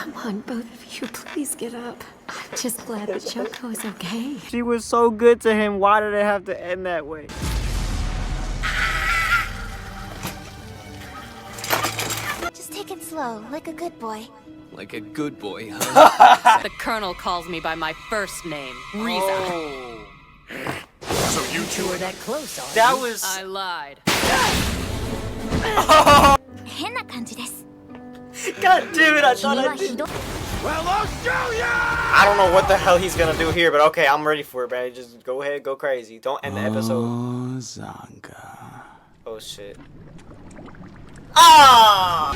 Come on, both of you, please get up. I'm just glad that Choco is okay. She was so good to him. Why did it have to end that way? Just take it slow, like a good boy. Like a good boy, huh? The Colonel calls me by my first name, Riza. Oh. So you two We're that close, aren't That you? was... I lied. Henna kanji desu. God damn it, I thought I did. Well, I'll show ya! I don't know what the hell he's gonna do here, but okay, I'm ready for it, man. Just go ahead, go crazy. Don't end the episode. Oh, shit. Ah!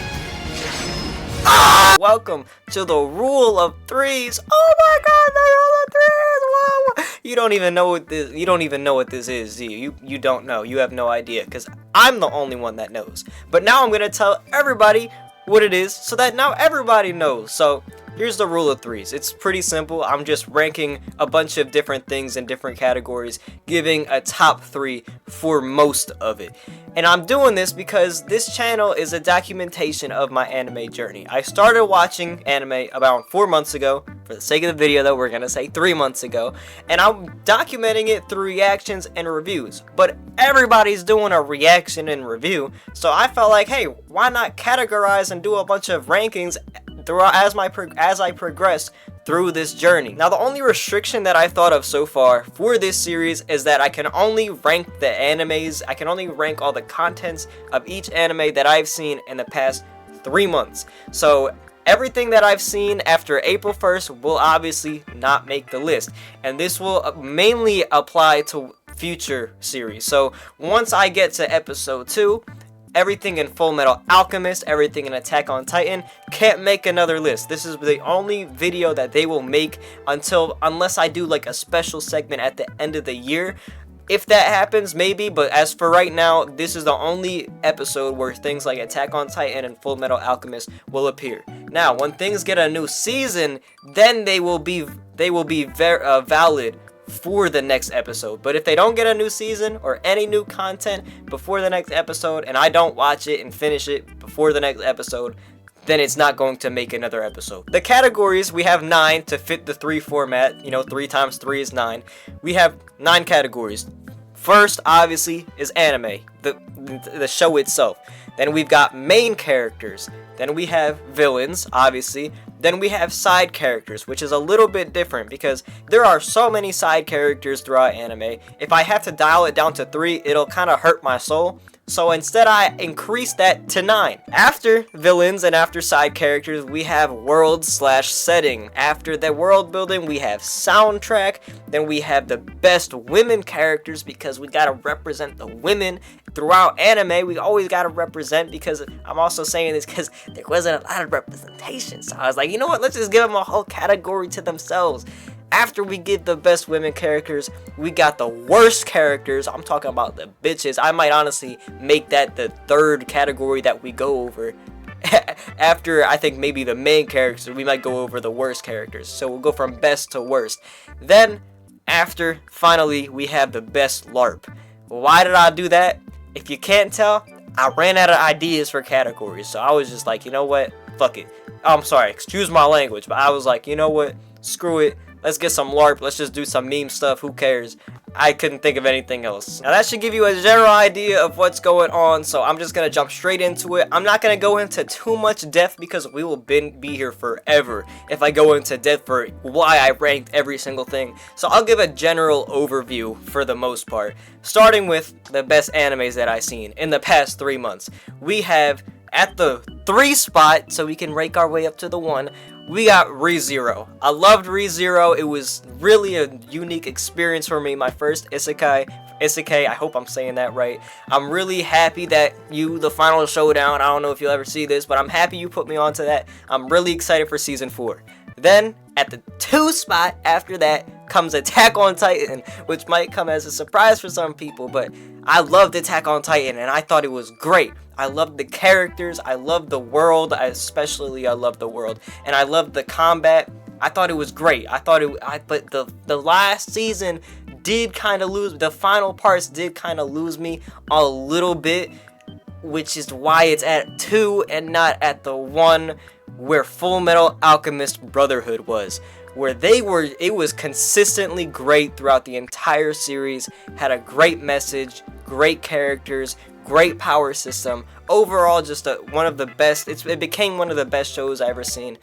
Ah! Welcome to the rule of threes. Oh my god, the rule of threes! Whoa! You don't even know what this. You don't even know what this is, do you? You don't know. You have no idea, because I'm the only one that knows. But now I'm gonna tell everybody what it is, so that now everybody knows. So here's the rule of threes. It's pretty simple. I'm just ranking a bunch of different things in different categories, giving a top 3 for most of it. And I'm doing this because this channel is a documentation of my anime journey. I started watching anime about 4 months ago. For the sake of the video though, we're gonna say 3 months ago. And I'm documenting it through reactions and reviews. But everybody's doing a reaction and review, so I felt like, hey, why not categorize and do a bunch of rankings throughout as I progressed through this journey. Now, the only restriction that I thought of so far for this series is that I can only rank the animes, I can only rank all the contents of each anime that I've seen in the past 3 months. So everything that I've seen after April 1st will obviously not make the list, and this will mainly apply to future series. So once I get to episode 2, everything in Full Metal Alchemist, everything in Attack on Titan can't make another list. This is the only video that they will make unless I do like a special segment at the end of the year. If that happens, maybe, but as for right now, this is the only episode where things like Attack on Titan and Full Metal Alchemist will appear. Now, when things get a new season, then they will be valid for the next episode. But if they don't get a new season or any new content before the next episode, and I don't watch it and finish it before the next episode, then it's not going to make another episode. The categories, we have 9 to fit the 3 format. You know, 3 times 3 is 9. We have 9 categories. First, obviously, is anime, the show itself. Then we've got main characters. Then we have villains, obviously. Then we have side characters, which is a little bit different because there are so many side characters throughout anime. If I have to dial it down to 3, it'll kind of hurt my soul. So instead I increased that to 9. After villains and after side characters, we have world/setting. After the world building, we have soundtrack. Then we have the best women characters because we gotta represent the women throughout anime. We always gotta represent, because I'm also saying this because there wasn't a lot of representation. So I was like, you know what, let's just give them a whole category to themselves. After we get the best women characters, we got the worst characters. I'm talking about the bitches. I might honestly make that the 3rd category that we go over. After, I think, maybe the main characters, we might go over the worst characters. So we'll go from best to worst. Then, after, finally, we have the best LARP. Why did I do that? If you can't tell, I ran out of ideas for categories. So I was just like, you know what? Fuck it. I'm sorry, excuse my language, but I was like, you know what? Screw it. Let's get some LARP. Let's just do some meme stuff. Who cares? I couldn't think of anything else. Now that should give you a general idea of what's going on. So I'm just going to jump straight into it. I'm not going to go into too much depth because we will be here forever if I go into depth for why I ranked every single thing. So I'll give a general overview for the most part. Starting with the best animes that I've seen in the past 3 months. We have at the 3 spot, so we can rank our way up to the 1. We got ReZero. I loved ReZero. It was really a unique experience for me. My first isekai. I hope I'm saying that right. I'm really happy that the final showdown, I don't know if you'll ever see this, but I'm happy you put me onto that. I'm really excited for season 4. Then, at the 2 spot after that comes Attack on Titan, which might come as a surprise for some people, but I loved Attack on Titan, and I thought it was great. I loved the characters, I loved the world, I loved the world, and I loved the combat. I thought it was great. But the last season did kind of lose, the final parts did kind of lose me a little bit, which is why it's at 2 and not at the 1. where Full Metal Alchemist Brotherhood was, where it was consistently great throughout the entire series, had a great message, great characters, great power system. Overall, just one of the best. It became one of the best shows I ever seen.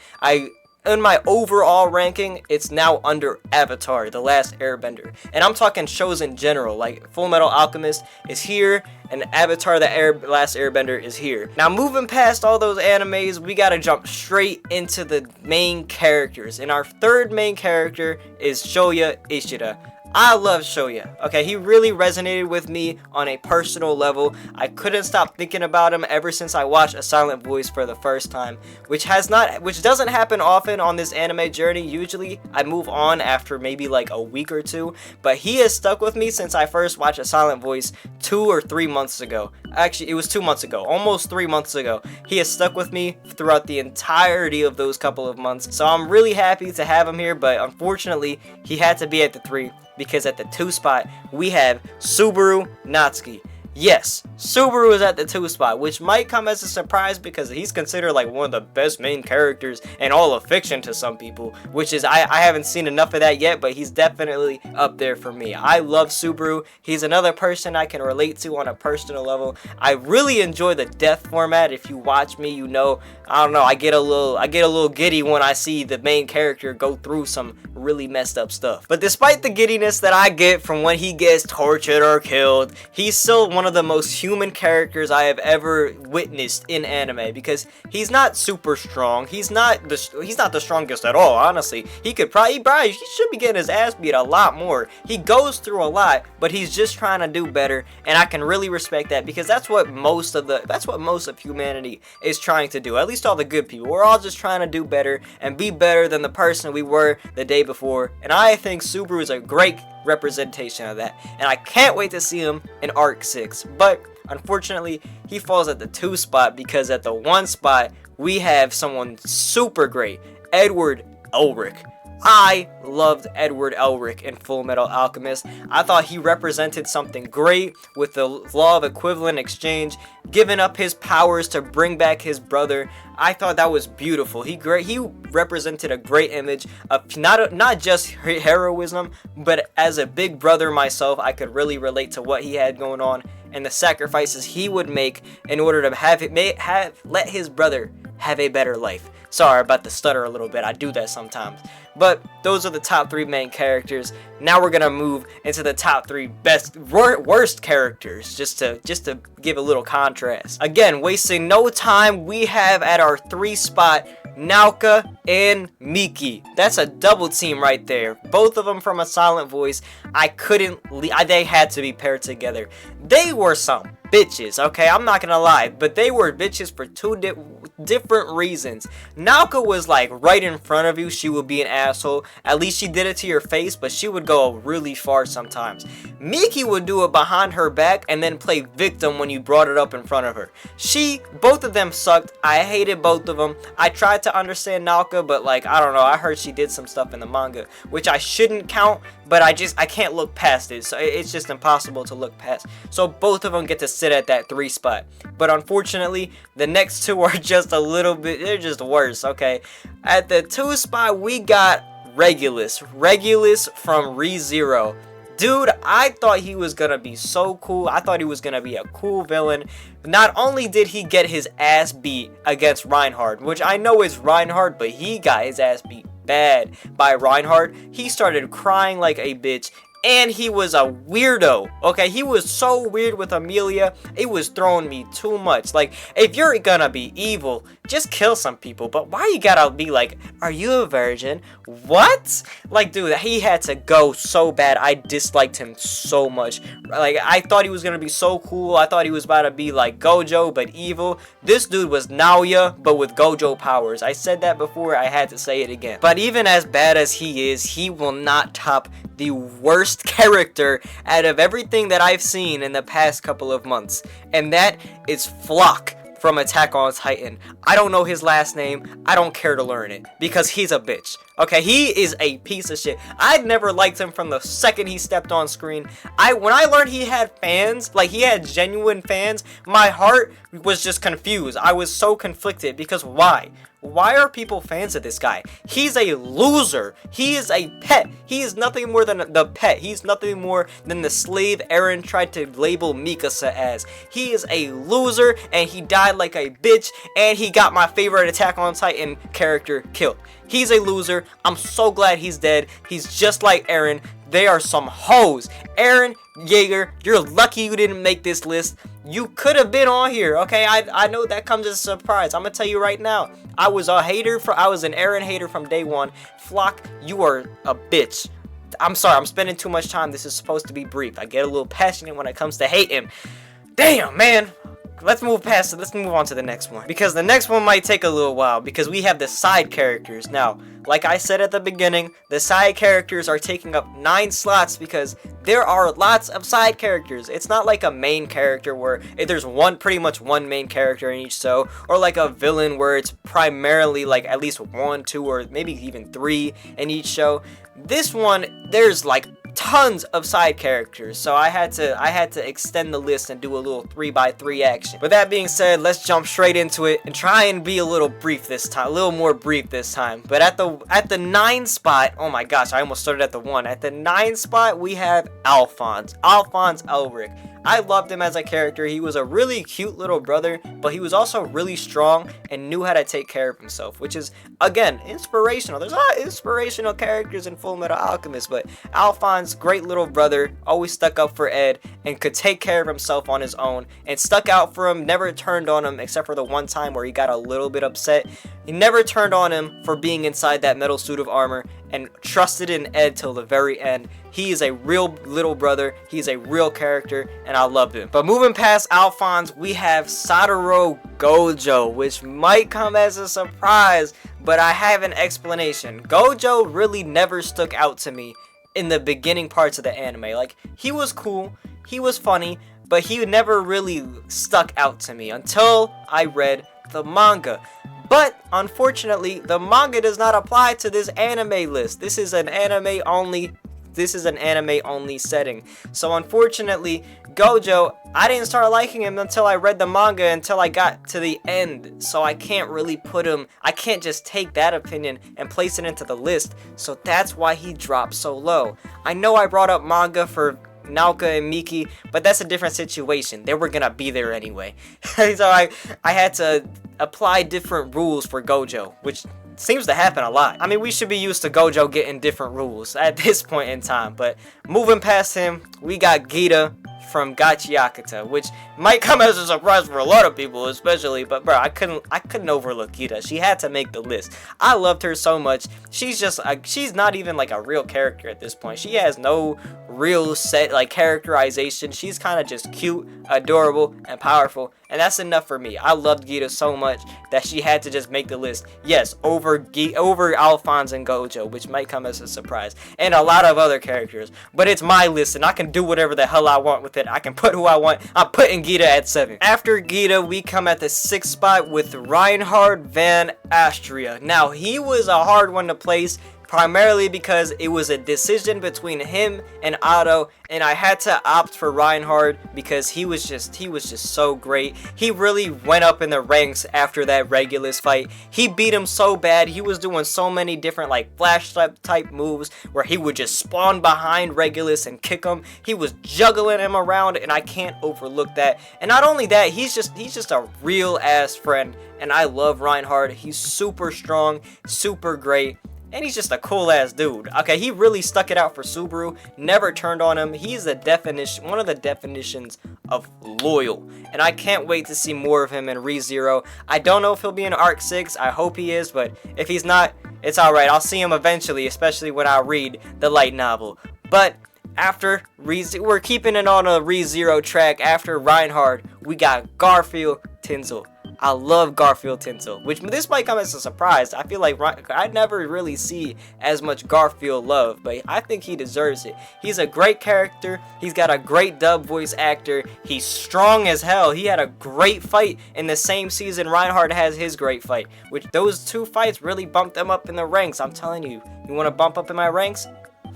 In my overall ranking, it's now under Avatar, The Last Airbender. And I'm talking shows in general, like Full Metal Alchemist is here, and Avatar, The Last Airbender is here. Now, moving past all those animes, we gotta jump straight into the main characters. And our third main character is Shoya Ishida. I love Shoya. Okay, he really resonated with me on a personal level. I couldn't stop thinking about him ever since I watched A Silent Voice for the first time, which doesn't happen often on this anime journey. Usually, I move on after maybe like a week or two, but he has stuck with me since I first watched A Silent Voice 2 or 3 months ago. Actually, it was 2 months ago, almost 3 months ago. He has stuck with me throughout the entirety of those couple of months, so I'm really happy to have him here, but unfortunately, he had to be at the 3. Because at the 2 spot, we have Subaru Natsuki. Yes, Subaru is at the 2 spot, which might come as a surprise because he's considered like one of the best main characters in all of fiction to some people, which is, I haven't seen enough of that yet, but he's definitely up there for me. I love Subaru. He's another person I can relate to on a personal level. I really enjoy the death format. If you watch me, you know, I don't know, I get a little giddy when I see the main character go through some really messed up stuff. But despite the giddiness that I get from when he gets tortured or killed, he's still one of the most human characters I have ever witnessed in anime, because he's not super strong. He's not the strongest at all, honestly. He should be getting his ass beat a lot more. He goes through a lot, but he's just trying to do better, and I can really respect that, because that's what most of humanity is trying to do. At least all the good people. We're all just trying to do better and be better than the person we were the day before. And I think Subaru is a great representation of that, and I can't wait to see him in Arc 6. But unfortunately, he falls at the 2 spot, because at the 1 spot we have someone super great, Edward Elric. I loved Edward Elric in Full Metal Alchemist. I thought he represented something great with the law of equivalent exchange, giving up his powers to bring back his brother. I thought that was beautiful. He represented a great image of not just heroism, but as a big brother myself, I could really relate to what he had going on and the sacrifices he would make in order to let his brother have a better life. Sorry about the stutter a little bit. I do that sometimes. But those are the top 3 main characters. Now we're gonna move into the top 3 worst characters, just to give a little contrast. Again, wasting no time, we have at our 3 spot Naoka and Miki. That's a double team right there. Both of them from A Silent Voice. They had to be paired together. They were some bitches, okay? I'm not gonna lie, but they were bitches for 2 different reasons. Naoka was like right in front of you, she would be an asshole. At least she did it to your face, but she would go really far sometimes. Miki would do it behind her back and then play victim when you brought it up in front of her. Both of them sucked. I hated both of them. I tried to understand Naoka, but like, I don't know, I heard she did some stuff in the manga, which I shouldn't count, but I can't look past it. So it's just impossible to look past. So both of them get to sit at that 3 spot. But unfortunately, the next 2 are just a little bit, they're just worse, okay? At the 2 spot, we got Regulus. Regulus from ReZero. Dude, I thought he was gonna be so cool. I thought he was gonna be a cool villain. Not only did he get his ass beat against Reinhardt, which I know is Reinhardt, but he got his ass beat bad by Reinhardt. He started crying like a bitch, and he was a weirdo, okay? He was so weird with Amelia, it was throwing me too much. Like, if you're gonna be evil, just kill some people, but why you gotta be like, are you a virgin? What? Like, dude, he had to go so bad. I disliked him so much. Like, I thought he was gonna be so cool. I thought he was about to be like Gojo, but evil. This dude was Naoya, but with Gojo powers. I said that before, I had to say it again. But even as bad as he is, he will not top the worst character out of everything that I've seen in the past couple of months, and that is Flock from Attack on Titan. I don't know his last name. I don't care to learn it, because he's a bitch. Okay, he is a piece of shit. I'd never liked him from the second he stepped on screen. When I learned he had fans, like he had genuine fans, my heart was just confused. I was so conflicted, because why? Why are people fans of this guy? He's a loser. He is a pet. He is nothing more than the pet. He's nothing more than the slave Eren tried to label Mikasa as. He is a loser, and he died like a bitch, and he got my favorite Attack on Titan character killed. He's a loser. I'm so glad he's dead. He's just like Eren. They are some hoes. Eren Yeager, you're lucky you didn't make this list. You could have been on here, okay? I know that comes as a surprise. I'm gonna tell you right now. I was an Eren hater from day one. Flock, you are a bitch. I'm sorry, I'm spending too much time. This is supposed to be brief. I get a little passionate when it comes to hating. Damn, man. Let's move past it. Let's move on to the next one. Because the next one might take a little while. Because we have the side characters. Now, like I said at the beginning, the side characters are taking up 9 slots because there are lots of side characters. It's not like a main character where there's pretty much one main character in each show. Or like a villain where it's primarily like at least 1, 2, or maybe even 3 in each show. This one, there's like tons of side characters, so I had to extend the list and do a little 3x3 action. With that being said, let's jump straight into it and try and be a little brief this time, a little more brief this time. But at the 9 spot, oh my gosh, I almost started at the 1. At the 9 spot, we have Alphonse Elric. I loved him as a character. He was a really cute little brother, but he was also really strong and knew how to take care of himself, which is, again, inspirational. There's a lot of inspirational characters in Fullmetal Alchemist, but Alphonse, great little brother, always stuck up for Ed and could take care of himself on his own and stuck out for him, never turned on him except for the one time where he got a little bit upset. He never turned on him for being inside that metal suit of armor and trusted in Ed till the very end. He is a real little brother. He's a real character, and I loved him. But moving past Alphonse, we have Satoru Gojo, which might come as a surprise, but I have an explanation. Gojo really never stuck out to me in the beginning parts of the anime. Like, he was cool, he was funny, but he never really stuck out to me until I read the manga. But unfortunately, the manga does not apply to this anime list. This is an anime only setting. So unfortunately, Gojo, I didn't start liking him until I read the manga, until I got to the end. So I can't really put him, I can't just take that opinion and place it into the list. So that's why he dropped so low. I know I brought up manga for Naoka and Miki, but that's a different situation. They were gonna be there anyway. So I had to apply different rules for Gojo, which seems to happen a lot. I mean, we should be used to Gojo getting different rules at this point in time. But moving past him, we got Gita from Gachi Yakuta, which might come as a surprise for a lot of people, especially, but bro, I couldn't overlook Gita. She had to make the list. I loved her so much. She's not even like a real character at this point. She has no real set like characterization. She's kind of just cute, adorable, and powerful, and that's enough for me. I loved Gita so much that she had to just make the list. Yes, over Alphonse and Gojo, which might come as a surprise, and a lot of other characters. But it's my list, and I can do whatever the hell I want with it. I can put who I want. I'm putting Gita at 7. After Gita, we come at the 6th spot with Reinhard van Astria. Now, he was a hard one to place, primarily because it was a decision between him and Otto, and I had to opt for Reinhard because he was just so great. He really went up in the ranks after that Regulus fight. He beat him so bad. He was doing so many different like flash type moves where he would just spawn behind Regulus and kick him. He was juggling him around, and I can't overlook that. And not only that, he's just a real ass friend, and I love Reinhard. He's super strong, super great. And he's just a cool ass dude. Okay, he really stuck it out for Subaru, never turned on him. He's one of the definitions of loyal. And I can't wait to see more of him in ReZero. I don't know if he'll be in Arc 6, I hope he is, but if he's not, it's alright. I'll see him eventually, especially when I read the light novel. But after we're keeping it on a ReZero track. After Reinhard, we got Garfield Tinsel. I love Garfield Tinsel, which this might come as a surprise. I feel like I never really see as much Garfield love, but I think he deserves it. He's a great character. He's got a great dub voice actor. He's strong as hell. He had a great fight in the same season Reinhard has his great fight, which those two fights really bumped them up in the ranks. I'm telling you, you want to bump up in my ranks?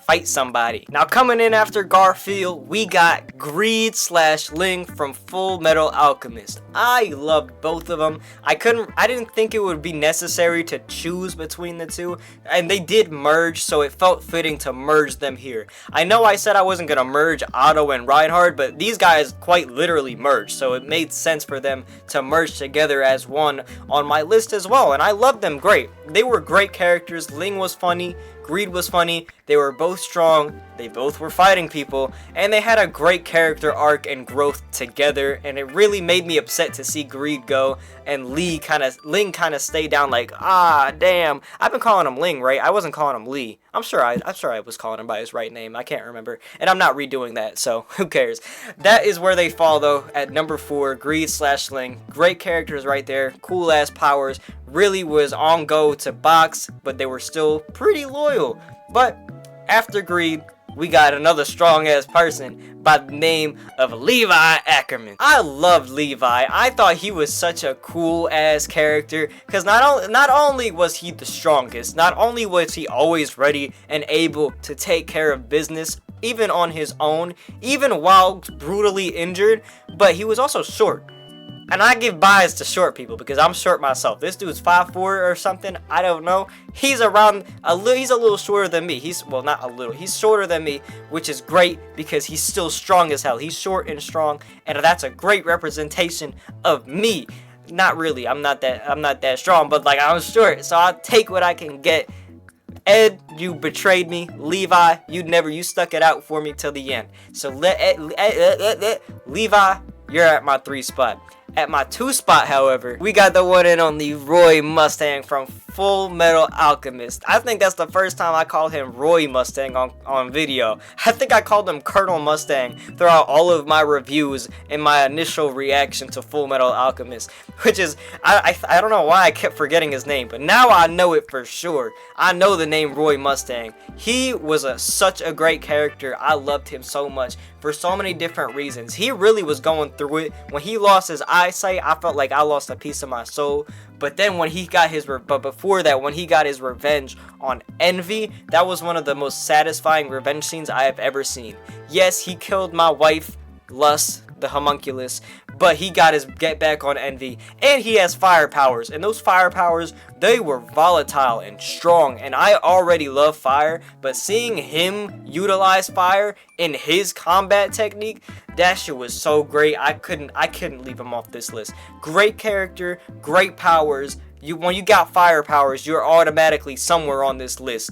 fight somebody. Now coming in after Garfield, we got Greed / Ling from Full Metal Alchemist. I loved both of them. I didn't think it would be necessary to choose between the two, and they did merge, so it felt fitting to merge them here. I know I said I wasn't gonna merge Otto and Reinhard, but these guys quite literally merged, so it made sense for them to merge together as one on my list as well, and I loved them great. They were great characters. Ling was funny, Greed was funny, they were both strong, they both were fighting people, and they had a great character arc and growth together, and it really made me upset to see Greed go and Ling kind of stay down like, ah, damn. I've been calling him Ling, right? I wasn't calling him Lee. I'm sure I was calling him by his right name. I can't remember, and I'm not redoing that, so who cares? That is where they fall though, at number 4, Greed / Ling. Great characters right there, cool ass powers, really was on go to box, but they were still pretty loyal. But after Greed, we got another strong ass person by the name of Levi Ackerman. I loved Levi. I thought he was such a cool ass character, because not only was he the strongest, not only was he always ready and able to take care of business even on his own, even while brutally injured, but he was also short. And I give bias to short people because I'm short myself. This dude's 5'4" or something. I don't know. He's he's a little shorter than me. Well, not a little. He's shorter than me, which is great because he's still strong as hell. He's short and strong, and that's a great representation of me. Not really. I'm not that strong, but like, I'm short, so I'll take what I can get. Ed, you betrayed me. Levi, you stuck it out for me till the end. So Levi, you're at my 3 spot. At my 2 spot, however, we got the one and only Roy Mustang from Full Metal Alchemist. I think that's the first time I called him Roy Mustang on video. I think I called him Colonel Mustang throughout all of my reviews and my initial reaction to Full Metal Alchemist, which is, I don't know why I kept forgetting his name, but now I know it for sure. I know the name Roy Mustang. He was such a great character. I loved him so much for so many different reasons. He really was going through it. When he lost his eyesight, I felt like I lost a piece of my soul. But then when he got when he got his revenge on Envy, that was one of the most satisfying revenge scenes I have ever seen. Yes, he killed my wife, Lust, the homunculus, but he got his get back on Envy, and he has fire powers, and those fire powers, they were volatile and strong, and I already love fire, but seeing him utilize fire in his combat technique, that shit was so great. I couldn't leave him off this list. Great character, great powers. When you got fire powers, you're automatically somewhere on this list,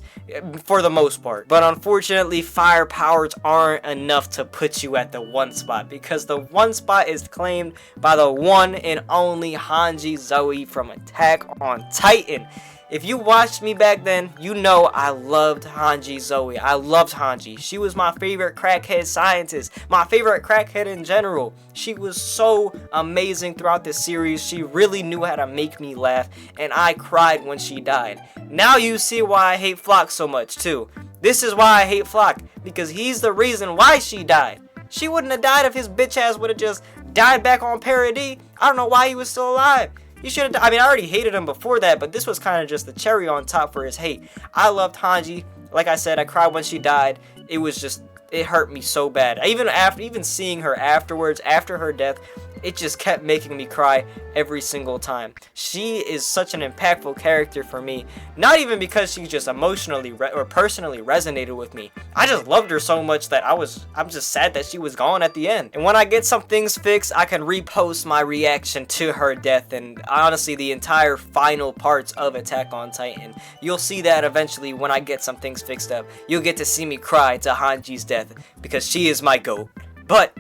for the most part. But unfortunately, fire powers aren't enough to put you at the 1 spot, because the 1 spot is claimed by the one and only Hanji Zoe from Attack on Titan. If you watched me back then, you know I loved Hanji Zoe. I loved Hanji. She was my favorite crackhead scientist, my favorite crackhead in general. She was so amazing throughout this series. She really knew how to make me laugh, and I cried when she died. Now you see why I hate Flock so much too. This is why I hate Flock, because he's the reason why she died. She wouldn't have died if his bitch ass would have just died back on Paradis. I don't know why he was still alive. You should have. I mean, I already hated him before that, but this was kind of just the cherry on top for his hate. I loved Hanji. Like I said, I cried when she died. It was just, it hurt me so bad. Even seeing her afterwards, after her death, it just kept making me cry every single time. She is such an impactful character for me. Not even because she just emotionally or personally resonated with me. I just loved her so much that I'm just sad that she was gone at the end. And when I get some things fixed, I can repost my reaction to her death and honestly the entire final parts of Attack on Titan. You'll see that eventually when I get some things fixed up. You'll get to see me cry to Hanji's death because she is my GOAT. But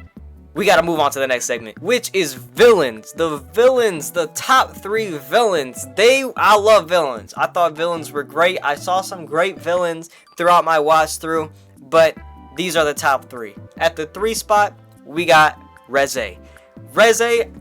we gotta move on to the next segment, which is villains. The villains, the top 3 villains. I love villains. I thought villains were great. I saw some great villains throughout my watch through, but these are the top 3. At the 3 spot, we got Reze. Reze,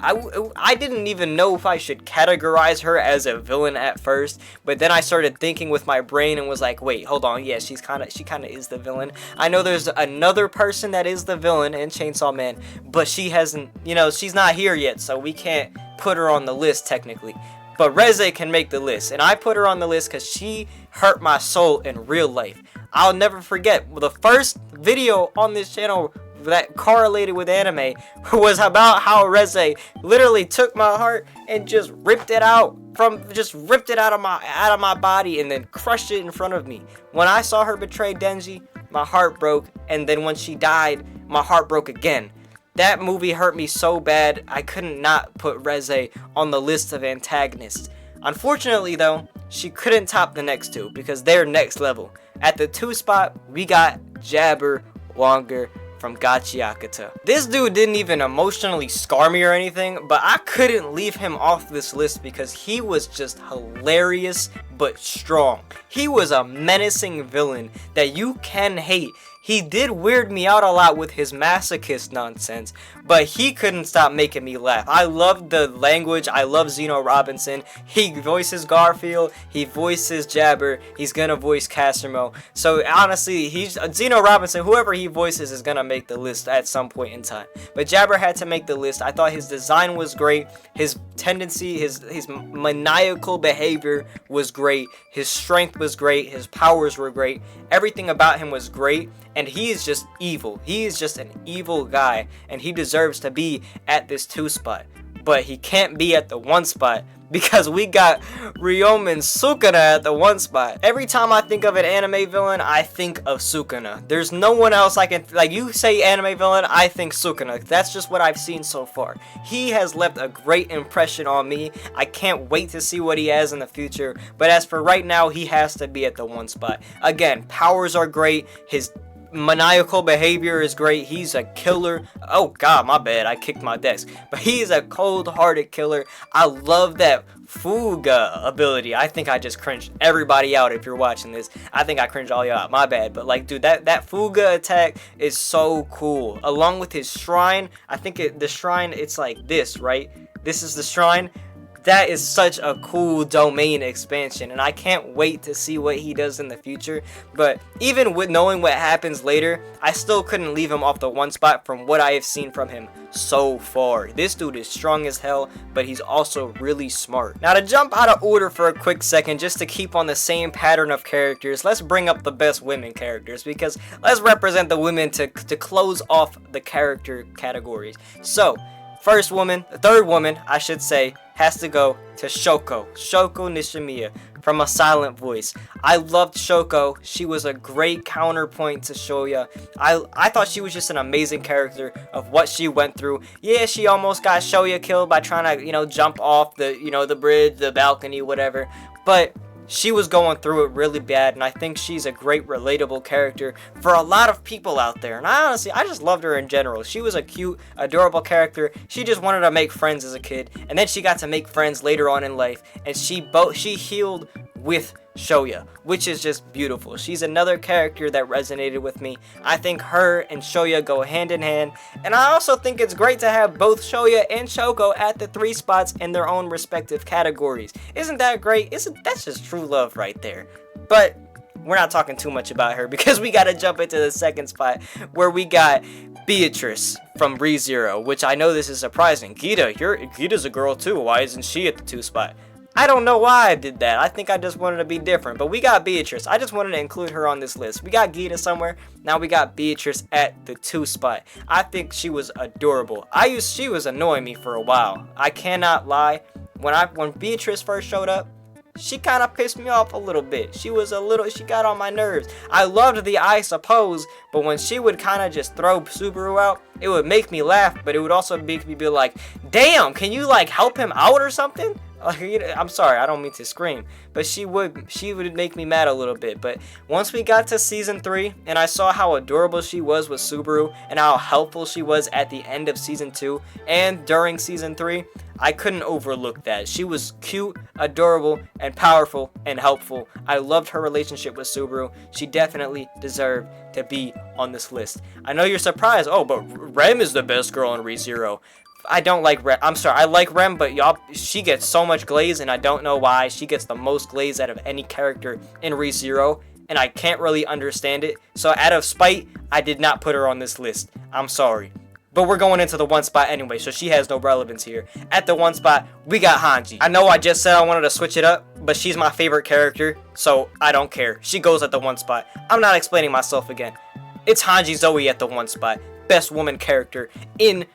I didn't even know if I should categorize her as a villain at first, but then I started thinking with my brain and was like, wait, hold on, yeah, she kind of is the villain. I know there's another person that is the villain in Chainsaw Man, but she hasn't, she's not here yet, so we can't put her on the list technically. But Reze can make the list, and I put her on the list because she hurt my soul in real life. I'll never forget the first video on this channel that correlated with anime was about how Reze literally took my heart and just ripped it out of my body and then crushed it in front of me. When I saw her betray Denji, my heart broke, and then when she died, my heart broke again. That movie hurt me so bad, I couldn't not put Reze on the list of antagonists. Unfortunately though, she couldn't top the next two because they're next level. At the 2 spot, we got Jabber Wonger from Gachiakata. This dude didn't even emotionally scar me or anything, but I couldn't leave him off this list because he was just hilarious but strong. He was a menacing villain that you can hate. He did weird me out a lot with his masochist nonsense, but he couldn't stop making me laugh. I loved the language. I love Zeno Robinson. He voices Garfield. He voices Jabber. He's gonna voice Casimiro. So honestly, he's Zeno Robinson. Whoever he voices is gonna make the list at some point in time. But Jabber had to make the list. I thought his design was great. His tendency, his maniacal behavior was great. His strength was great. His powers were great. Everything about him was great. And he is just evil. He is just an evil guy. And he deserves to be at this 2 spot. But he can't be at the 1 spot because we got Ryomen Sukuna at the 1 spot. Every time I think of an anime villain, I think of Sukuna. There's no one else I can... Like, you say anime villain, I think Sukuna. That's just what I've seen so far. He has left a great impression on me. I can't wait to see what he has in the future. But as for right now, he has to be at the 1 spot. Again, powers are great. His maniacal behavior is great. He's a killer. Oh god, my bad, I kicked my desk. But he's a cold-hearted killer. I love that Fuga ability. I think I just cringed everybody out. If you're watching this, I think I cringed all y'all out. My bad. But like, dude, that Fuga attack is so cool. Along with his shrine, I think the shrine, it's like this, right? This is the shrine. That is such a cool domain expansion, and I can't wait to see what he does in the future. But even with knowing what happens later, I still couldn't leave him off the 1 spot from what I have seen from him so far. This dude is strong as hell, but he's also really smart. Now, to jump out of order for a quick second, just to keep on the same pattern of characters, let's bring up the best women characters, because let's represent the women to close off the character categories. So, third woman, I should say, has to go to Shoko Nishimiya from A Silent Voice. I loved Shoko. She was a great counterpoint to Shoya. I thought she was just an amazing character of what she went through. Yeah, she almost got Shoya killed by trying to, jump off the bridge, the balcony, whatever. But she was going through it really bad, and I think she's a great relatable character for a lot of people out there. And I just loved her in general. She was a cute, adorable character. She just wanted to make friends as a kid, and then she got to make friends later on in life, and she healed with Shoya, which is just beautiful. She's another character that resonated with me. I think her and Shoya go hand in hand, and I also think it's great to have both Shoya and Shoko at the 3 spots in their own respective categories. Isn't that great? That's just true love right there. But we're not talking too much about her because we gotta jump into the 2nd spot where we got Beatrice from ReZero, which I know this is surprising. Gita's a girl too. Why isn't she at the 2 spot? I don't know why I did that. I think I just wanted to be different. But we got Beatrice. I just wanted to include her on this list. We got Gita somewhere. Now we got Beatrice at the 2 spot. I think she was adorable. She was annoying me for a while. I cannot lie. When Beatrice first showed up, she kind of pissed me off a little bit. She got on my nerves. I loved the I suppose, but when she would kind of just throw Subaru out, it would make me laugh, but it would also make me be like, damn, can you help him out or something? I'm sorry, I don't mean to scream, but she would make me mad a little bit. But once we got to season 3 and I saw how adorable she was with Subaru and how helpful she was at the end of season 2 and during season 3, I couldn't overlook that. She was cute, adorable, and powerful and helpful. I loved her relationship with Subaru. She definitely deserved to be on this list. I know you're surprised. Oh, but Rem is the best girl in ReZero. I don't like Rem. I'm sorry, I like Rem, but she gets so much glaze, and I don't know why. She gets the most glaze out of any character in ReZero, and I can't really understand it. So out of spite, I did not put her on this list. I'm sorry. But we're going into the 1 spot anyway, so she has no relevance here. At the 1 spot, we got Hanji. I know I just said I wanted to switch it up, but she's my favorite character, so I don't care. She goes at the 1 spot. I'm not explaining myself again. It's Hanji Zoe at the 1 spot. Best woman character in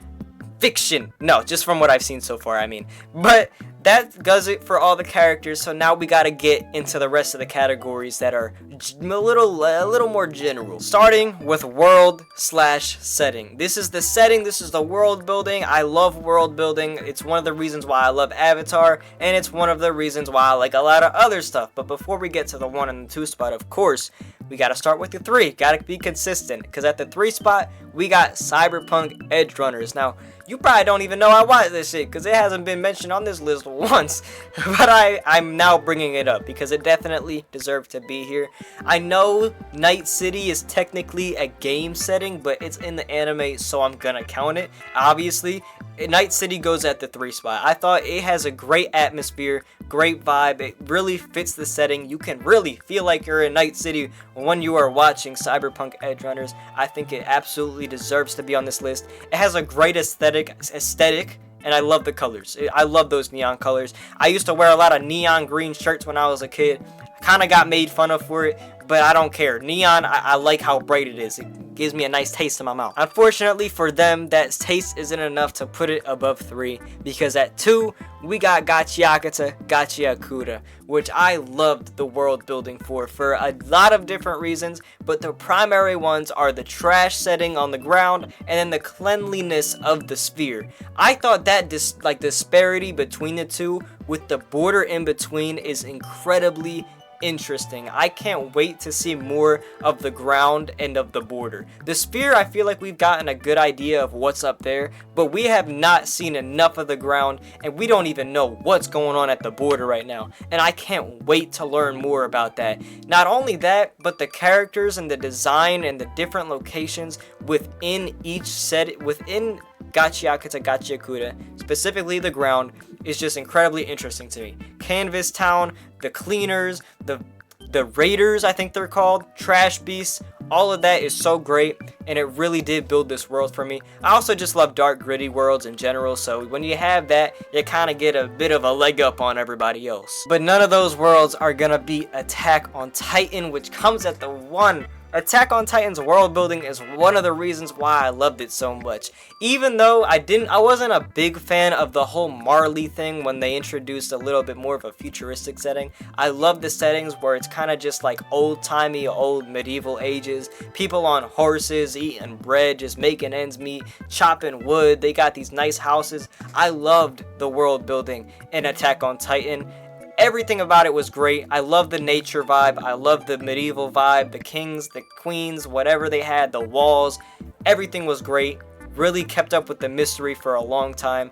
fiction. No, just from what I've seen so far, I mean. But that does it for all the characters, so now we gotta get into the rest of the categories that are a little more general. Starting with world/setting. This is the setting, this is the world building. I love world building. It's one of the reasons why I love Avatar, and it's one of the reasons why I like a lot of other stuff. But before we get to the 1 and the 2 spot, of course, we gotta start with the 3. Gotta be consistent, because at the 3 spot, we got Cyberpunk Edge Runners. Now, you probably don't even know I watched this shit, because it hasn't been mentioned on this list once. But I'm now bringing it up, because it definitely deserved to be here. I know Night City is technically a game setting, but it's in the anime, so I'm gonna count it. Obviously, Night City goes at the 3 spot. I thought it has a great atmosphere, great vibe. It really fits the setting. You can really feel like you're in Night City when you are watching Cyberpunk Edge Runners. I think it absolutely deserves to be on this list. It has a great aesthetic, and I love the colors. I love those neon colors. I used to wear a lot of neon green shirts when I was a kid. Kind of got made fun of for it, but I don't care. Neon, I like how bright it is. It gives me a nice taste in my mouth. Unfortunately for them, that taste isn't enough to put it above 3, because at 2, we got Gachiakata Gachiakuta, which I loved the world building for a lot of different reasons, but the primary ones are the trash setting on the ground and then the cleanliness of the sphere. I thought that disparity between the two with the border in between is incredibly interesting. I can't wait to see more of the ground and of the border. The sphere, I feel like we've gotten a good idea of what's up there, but we have not seen enough of the ground, and we don't even know what's going on at the border right now, and I can't wait to learn more about that. Not only that, but the characters and the design and the different locations within each set, within Gachiakata Gachiakuta, specifically the ground, is just incredibly interesting to me. Canvas Town, the cleaners, the raiders, I think they're called, trash beasts, all of that is so great, and it really did build this world for me. I also just love dark, gritty worlds in general, so when you have that, you kind of get a bit of a leg up on everybody else. But none of those worlds are gonna beat Attack on Titan, which comes at the 1. Attack on Titan's world building is one of the reasons why I loved it so much. Even though I wasn't a big fan of the whole Marley thing when they introduced a little bit more of a futuristic setting. I love the settings where it's kind of just like old-timey, old medieval ages. People on horses, eating bread, just making ends meet, chopping wood. They got these nice houses. I loved the world building in Attack on Titan. Everything about it was great. I love the nature vibe. I love the medieval vibe. The kings, the queens, whatever they had, the walls. Everything was great. Really kept up with the mystery for a long time.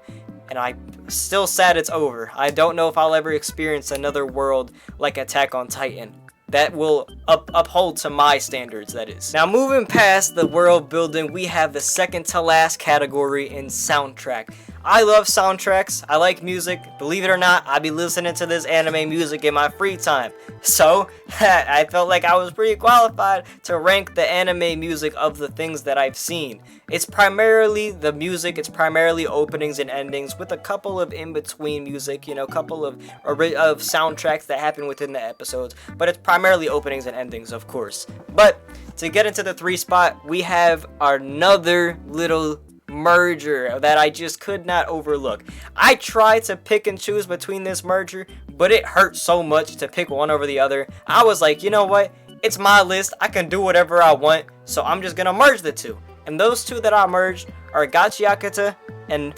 And I'm still sad it's over. I don't know if I'll ever experience another world like Attack on Titan that will uphold to my standards, that is. Now, moving past the world building, we have the second to last category in soundtrack. I love soundtracks. I like music. Believe it or not, I be listening to this anime music in my free time. So, I felt like I was pretty qualified to rank the anime music of the things that I've seen. It's primarily the music, it's primarily openings and endings with a couple of in-between music, you know, couple of soundtracks that happen within the episodes, but it's primarily openings and endings, of course. But to get into the 3 spot, we have another little merger that I just could not overlook. I tried to pick and choose between this merger, but it hurt so much to pick one over the other. I was like, you know what? It's my list. I can do whatever I want, so I'm just gonna merge the two. And those two that I merged are Gachiakata and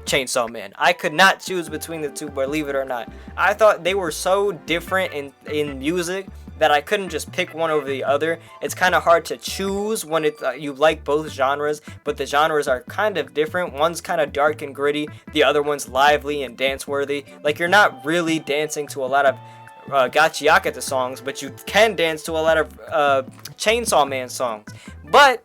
Chainsaw Man. I could not choose between the two, believe it or not. I thought they were so different in music that I couldn't just pick one over the other. It's kind of hard to choose when you like both genres, but the genres are kind of different. One's kind of dark and gritty, the other one's lively and dance-worthy. Like, you're not really dancing to a lot of Gachiakata songs, but you can dance to a lot of Chainsaw Man songs. But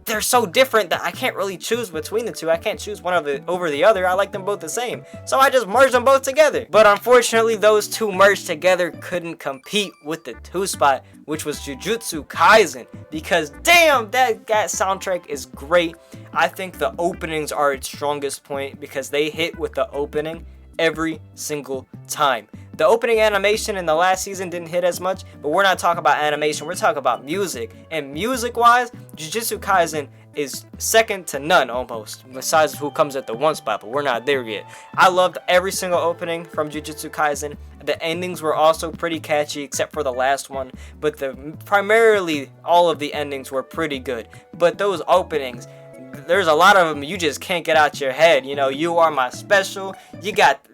they're so different that I can't really choose between the two. I can't choose one over the other. I like them both the same. So I just merged them both together. But unfortunately, those two merged together couldn't compete with the 2 spot, which was Jujutsu Kaisen. Because damn, that soundtrack is great. I think the openings are its strongest point because they hit with the opening every single time. The opening animation in the last season didn't hit as much, but we're not talking about animation, we're talking about music. And music-wise, Jujutsu Kaisen is second to none almost, besides who comes at the one spot, but we're not there yet. I loved every single opening from Jujutsu Kaisen. The endings were also pretty catchy, except for the last one, but primarily all of the endings were pretty good. But those openings, there's a lot of them you just can't get out your head. You know, You Are My Special,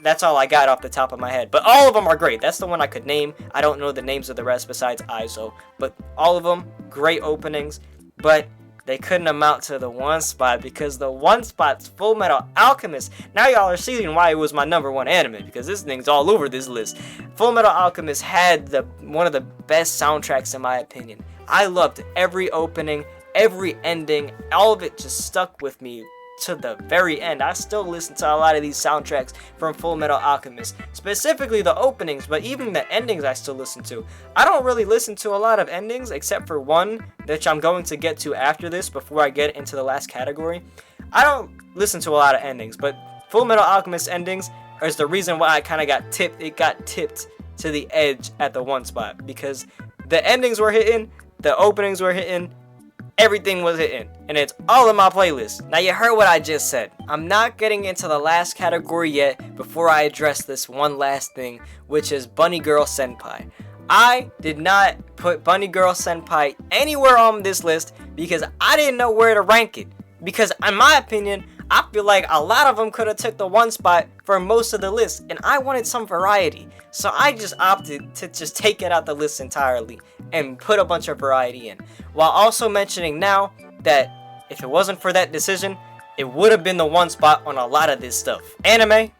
that's all I got off the top of my head. But all of them are great. That's the one I could name. I don't know the names of the rest besides Aizo, but all of them, great openings. But they couldn't amount to the one spot, because the one spot's Full Metal Alchemist. Now y'all are seeing why it was my #1 anime, because this thing's all over this list. Full Metal Alchemist had one of the best soundtracks in my opinion. I loved every opening, every ending, all of it just stuck with me to the very end. I still listen to a lot of these soundtracks from Full Metal Alchemist, specifically the openings, but even the endings I still listen to. I don't really listen to a lot of endings except for one, which I'm going to get to after this before I get into the last category. I don't listen to a lot of endings, but Full Metal Alchemist endings is the reason why I kind of got tipped. It got tipped to the edge at the one spot, because the endings were hitting, the openings were hitting, everything was hitting, and it's all in my playlist. Now you heard what I just said. I'm not getting into the last category yet before I address this one last thing, which is Bunny Girl Senpai. I did not put Bunny Girl Senpai anywhere on this list because I didn't know where to rank it. Because in my opinion, I feel like a lot of them could have took the one spot for most of the list, and I wanted some variety. So I just opted to just take it out the list entirely and put a bunch of variety in. While also mentioning now that if it wasn't for that decision, it would have been the one spot on a lot of this stuff. Anime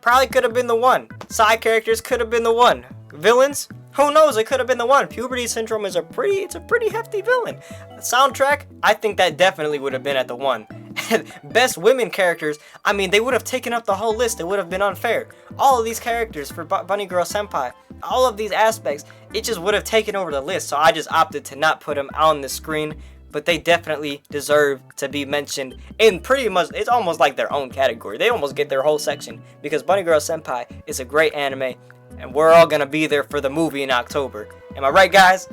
probably could have been the one. Side characters could have been the one. Villains, who knows, it could have been the one. Puberty Syndrome is a pretty hefty villain. The soundtrack, I think that definitely would have been at the one. Best women characters, I mean, they would have taken up the whole list. It would have been unfair. All of these characters for Bunny Girl Senpai, all of these aspects, it just would have taken over the list. So I just opted to not put them on the screen. But they definitely deserve to be mentioned in pretty much, it's almost like their own category. They almost get their whole section, because Bunny Girl Senpai is a great anime, and we're all gonna be there for the movie in October. Am I right, guys?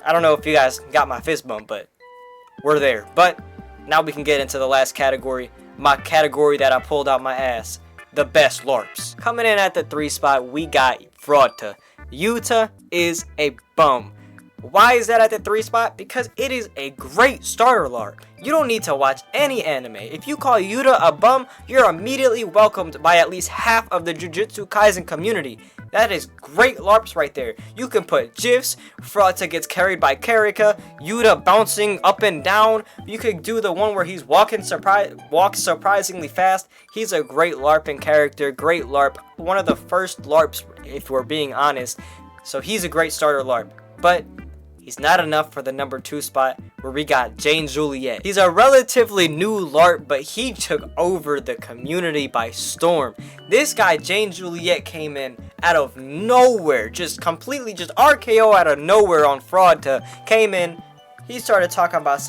I don't know if you guys got my fist bump, but we're there. But now we can get into the last category, my category that I pulled out my ass, the best LARPs. Coming in at the 3 spot, we got Frauta. Yuta is a bum. Why is that at the 3 spot? Because it is a great starter LARP. You don't need to watch any anime. If you call Yuta a bum, you're immediately welcomed by at least half of the Jujutsu Kaisen community. That is great LARPs right there. You can put GIFs, Frauta gets carried by Karika, Yuta bouncing up and down. You could do the one where he's walks surprisingly fast. He's a great LARPing character, great LARP. One of the first LARPs, if we're being honest. So he's a great starter LARP. But he's not enough for the number 2 spot, where we got Jane Juliet. He's a relatively new LARP, but he took over the community by storm. This guy, Jane Juliet, came in out of nowhere, just completely, just RKO out of nowhere on Frauta. Came in, he started talking about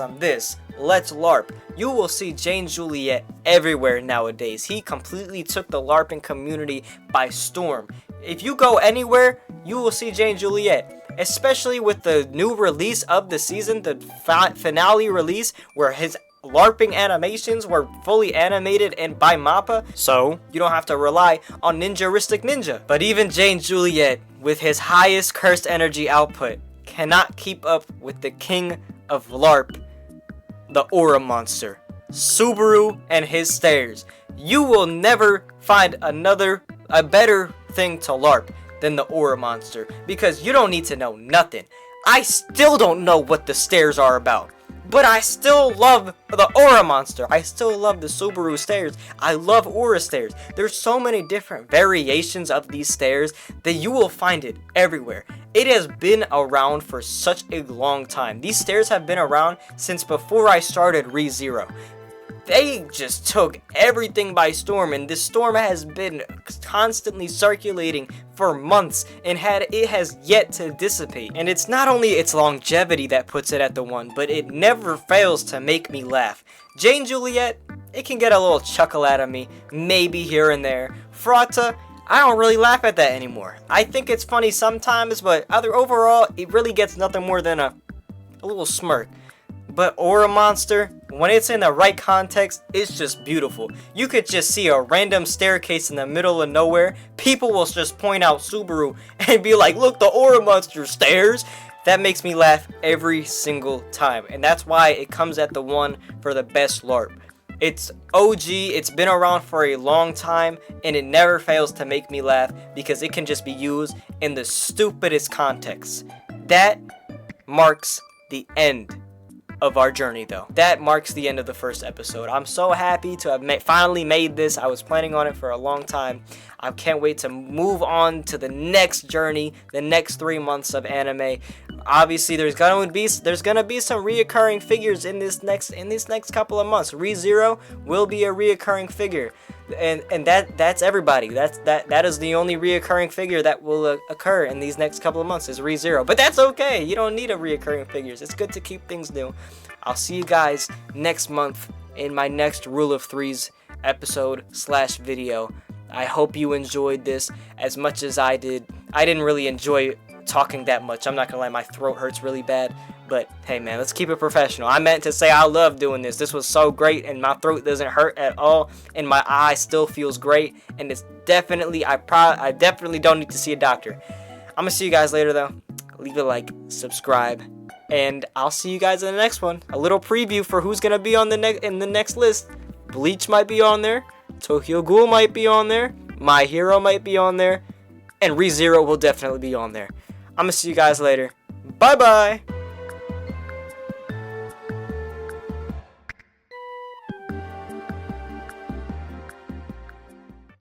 let's LARP. You will see Jane Juliet everywhere nowadays. He completely took the LARPing community by storm. If you go anywhere, you will see Jane Juliet. Especially with the new release of the season, the finale release, where his LARPing animations were fully animated and by MAPPA, so you don't have to rely on Ninjaristic Ninja. But even Jane Juliet, with his highest cursed energy output, cannot keep up with the king of LARP, the Aura Monster, Subaru and his stairs. You will never find a better thing to LARP than the Aura Monster, because you don't need to know nothing. I still don't know what the stairs are about, but I still love the Aura Monster. I still love the Subaru stairs. I love Aura stairs. There's so many different variations of these stairs that you will find it everywhere. It has been around for such a long time. These stairs have been around since before I started ReZero. They just took everything by storm, and this storm has been constantly circulating for months, and it has yet to dissipate. And it's not only its longevity that puts it at the 1, but it never fails to make me laugh. Jane Juliet, it can get a little chuckle out of me, maybe here and there. Frauta, I don't really laugh at that anymore. I think it's funny sometimes, but overall, it really gets nothing more than a little smirk. But Aura Monster, when it's in the right context, it's just beautiful. You could just see a random staircase in the middle of nowhere. People will just point out Subaru and be like, look, the Aura Monster stairs. That makes me laugh every single time. And that's why it comes at the one for the best LARP. It's OG, it's been around for a long time, and it never fails to make me laugh because it can just be used in the stupidest contexts. That marks the end of our journey, though. That marks the end of the first episode. I'm so happy to have finally made this. I was planning on it for a long time. I can't wait to move on to the next journey, the next 3 months of anime. Obviously, there's gonna be some reoccurring figures in this next couple of months. ReZero will be a reoccurring figure, and that's everybody. That is the only reoccurring figure that will occur in these next couple of months is ReZero. But that's okay. You don't need a reoccurring figures. It's good to keep things new. I'll see you guys next month in my next Rule of Threes episode/video. I hope you enjoyed this as much as I did. I didn't really enjoy talking that much. I'm not gonna lie, my throat hurts really bad. But hey man, let's keep it professional. I meant to say I love doing this. This was so great, and my throat doesn't hurt at all, and my eye still feels great. And it's definitely, I definitely don't need to see a doctor. I'm gonna see you guys later though. Leave a like, subscribe, and I'll see you guys in the next one. A little preview for who's gonna be on in the next list. Bleach might be on there. Tokyo Ghoul might be on there. My Hero might be on there. And ReZero will definitely be on there. I'm gonna see you guys later. Bye bye.